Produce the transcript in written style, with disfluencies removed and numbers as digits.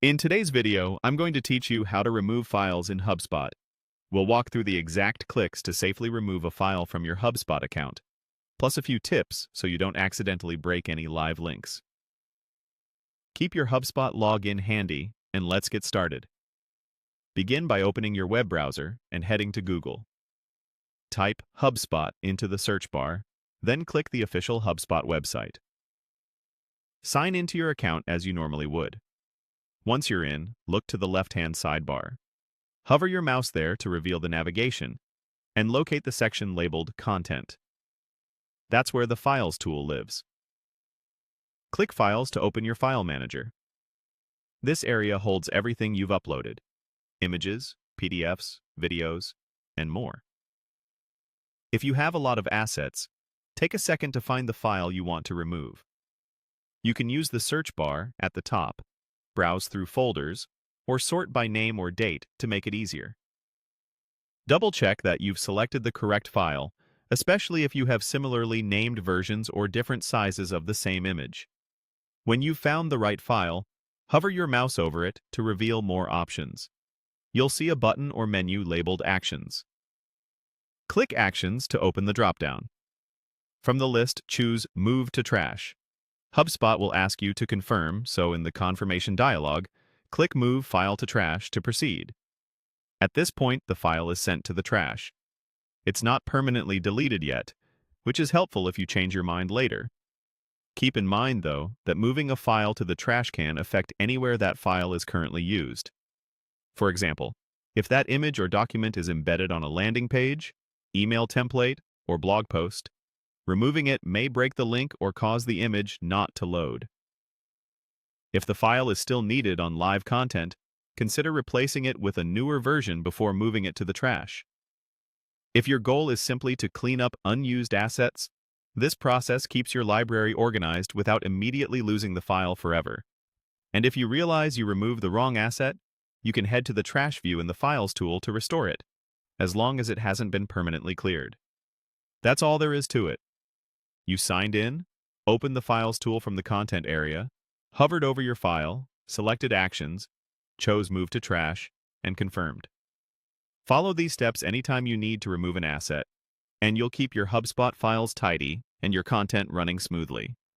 In today's video, I'm going to teach you how to remove files in HubSpot. We'll walk through the exact clicks to safely remove a file from your HubSpot account, plus a few tips so you don't accidentally break any live links. Keep your HubSpot login handy, and let's get started. Begin by opening your web browser and heading to Google. Type HubSpot into the search bar, then click the official HubSpot website. Sign into your account as you normally would. Once you're in, look to the left-hand sidebar. Hover your mouse there to reveal the navigation, and locate the section labeled Content. That's where the Files tool lives. Click Files to open your file manager. This area holds everything you've uploaded: images, PDFs, videos, and more. If you have a lot of assets, take a second to find the file you want to remove. You can use the search bar at the top, browse through folders, or sort by name or date to make it easier. Double-check that you've selected the correct file, especially if you have similarly named versions or different sizes of the same image. When you've found the right file, hover your mouse over it to reveal more options. You'll see a button or menu labeled Actions. Click Actions to open the dropdown. From the list, choose Move to Trash. HubSpot will ask you to confirm, so in the confirmation dialog, click Move File to Trash to proceed. At this point, the file is sent to the trash. It's not permanently deleted yet, which is helpful if you change your mind later. Keep in mind, though, that moving a file to the trash can affects anywhere that file is currently used. For example, if that image or document is embedded on a landing page, email template, or blog post, removing it may break the link or cause the image not to load. If the file is still needed on live content, consider replacing it with a newer version before moving it to the trash. If your goal is simply to clean up unused assets, this process keeps your library organized without immediately losing the file forever. And if you realize you removed the wrong asset, you can head to the trash view in the Files tool to restore it, as long as it hasn't been permanently cleared. That's all there is to it. You signed in, opened the Files tool from the Content area, hovered over your file, selected Actions, chose Move to Trash, and confirmed. Follow these steps anytime you need to remove an asset, and you'll keep your HubSpot files tidy and your content running smoothly.